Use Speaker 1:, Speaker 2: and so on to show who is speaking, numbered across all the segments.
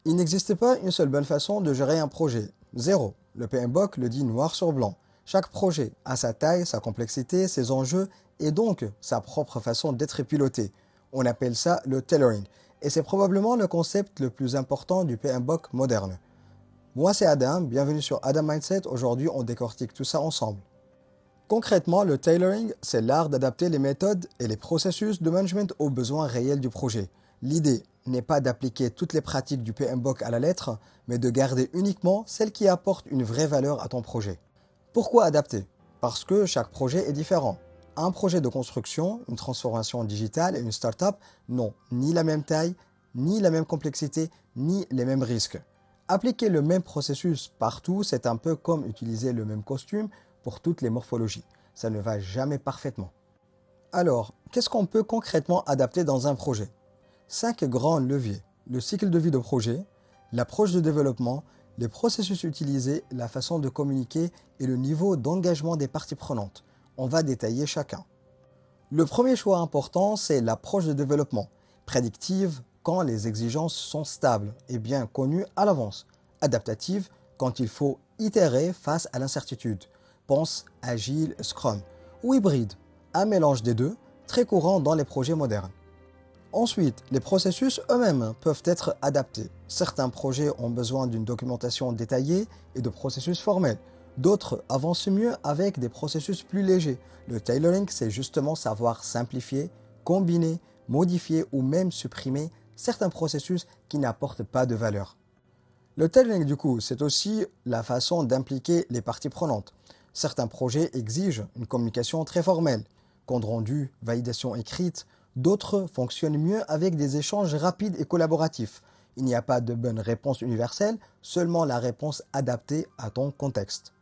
Speaker 1: Il n'existe pas une seule bonne façon de gérer un projet. Zéro. Le PMBOK le dit noir sur blanc. Chaque projet a sa taille, sa complexité, ses enjeux et donc sa propre façon d'être piloté. On appelle ça le tailoring. Et c'est probablement le concept le plus important du PMBOK moderne. Moi c'est Adam, bienvenue sur Adam Mindset. Aujourd'hui on décortique tout ça ensemble. Concrètement, le tailoring, c'est l'art d'adapter les méthodes et les processus de management aux besoins réels du projet. L'idée n'est pas d'appliquer toutes les pratiques du PMBOK à la lettre, mais de garder uniquement celles qui apportent une vraie valeur à ton projet. Pourquoi adapter? Parce que chaque projet est différent. Un projet de construction, une transformation digitale et une start-up n'ont ni la même taille, ni la même complexité, ni les mêmes risques. Appliquer le même processus partout, c'est un peu comme utiliser le même costume pour toutes les morphologies. Ça ne va jamais parfaitement. Alors, qu'est-ce qu'on peut concrètement adapter dans un projet? 5 grands leviers. Le cycle de vie de projet, l'approche de développement, les processus utilisés, la façon de communiquer et le niveau d'engagement des parties prenantes. On va détailler chacun. Le premier choix important, c'est l'approche de développement, prédictive quand les exigences sont stables et bien connues à l'avance, adaptative quand il faut itérer face à l'incertitude. Pense agile, Scrum, ou hybride, un mélange des deux, très courant dans les projets modernes. Ensuite, les processus eux-mêmes peuvent être adaptés. Certains projets ont besoin d'une documentation détaillée et de processus formels. D'autres avancent mieux avec des processus plus légers. Le tailoring, c'est justement savoir simplifier, combiner, modifier ou même supprimer certains processus qui n'apportent pas de valeur. Le tailoring, du coup, c'est aussi la façon d'impliquer les parties prenantes. Certains projets exigent une communication très formelle, compte rendu, validation écrite. D'autres fonctionnent mieux avec des échanges rapides et collaboratifs. Il n'y a pas de bonne réponse universelle, seulement la réponse adaptée à ton contexte.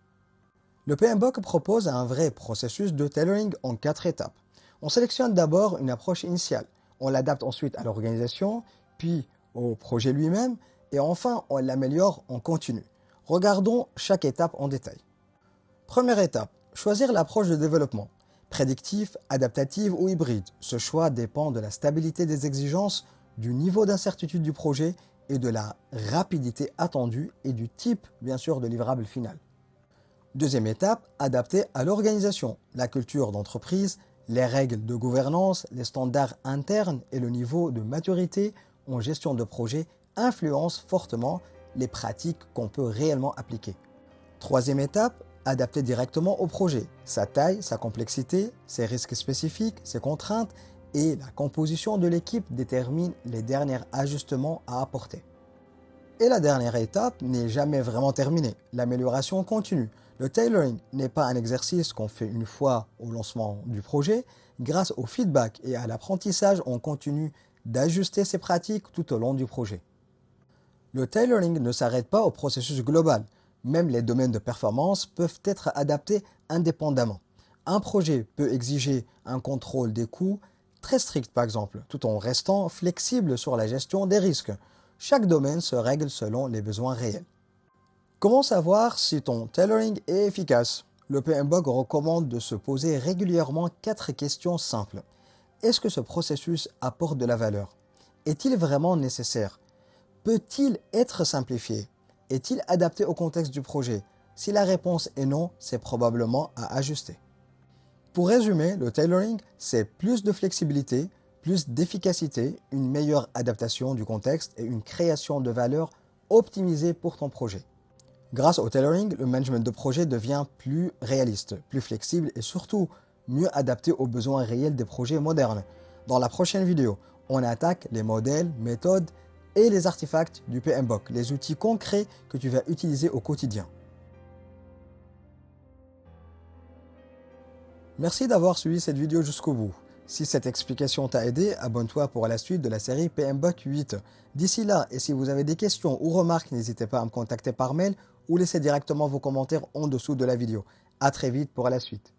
Speaker 1: Le PMBOK propose un vrai processus de tailoring en 4 étapes. On sélectionne d'abord une approche initiale. On l'adapte ensuite à l'organisation, puis au projet lui-même, et enfin on l'améliore en continu. Regardons chaque étape en détail. Première étape, choisir l'approche de développement. Prédictif, adaptative ou hybride. Ce choix dépend de la stabilité des exigences, du niveau d'incertitude du projet et de la rapidité attendue et du type, bien sûr, de livrable final. Deuxième étape, adapter à l'organisation, la culture d'entreprise, les règles de gouvernance, les standards internes et le niveau de maturité en gestion de projet influencent fortement les pratiques qu'on peut réellement appliquer. Troisième étape, adapter directement au projet, sa taille, sa complexité, ses risques spécifiques, ses contraintes et la composition de l'équipe déterminent les derniers ajustements à apporter. Et la dernière étape n'est jamais vraiment terminée, l'amélioration continue. Le tailoring n'est pas un exercice qu'on fait une fois au lancement du projet. Grâce au feedback et à l'apprentissage, on continue d'ajuster ses pratiques tout au long du projet. Le tailoring ne s'arrête pas au processus global. Même les domaines de performance peuvent être adaptés indépendamment. Un projet peut exiger un contrôle des coûts très strict par exemple, tout en restant flexible sur la gestion des risques. Chaque domaine se règle selon les besoins réels. Comment savoir si ton tailoring est efficace? Le PMBOK recommande de se poser régulièrement 4 questions simples. Est-ce que ce processus apporte de la valeur? Est-il vraiment nécessaire? Peut-il être simplifié? Est-il adapté au contexte du projet? Si la réponse est non, c'est probablement à ajuster. Pour résumer, le tailoring, c'est plus de flexibilité, plus d'efficacité, une meilleure adaptation du contexte et une création de valeur optimisée pour ton projet. Grâce au tailoring, le management de projet devient plus réaliste, plus flexible et surtout mieux adapté aux besoins réels des projets modernes. Dans la prochaine vidéo, on attaque les modèles, méthodes et les artefacts du PMBOK, les outils concrets que tu vas utiliser au quotidien. Merci d'avoir suivi cette vidéo jusqu'au bout. Si cette explication t'a aidé, abonne-toi pour la suite de la série PMBOK 8. D'ici là, et si vous avez des questions ou remarques, n'hésitez pas à me contacter par mail ou laissez directement vos commentaires en dessous de la vidéo. A très vite pour la suite.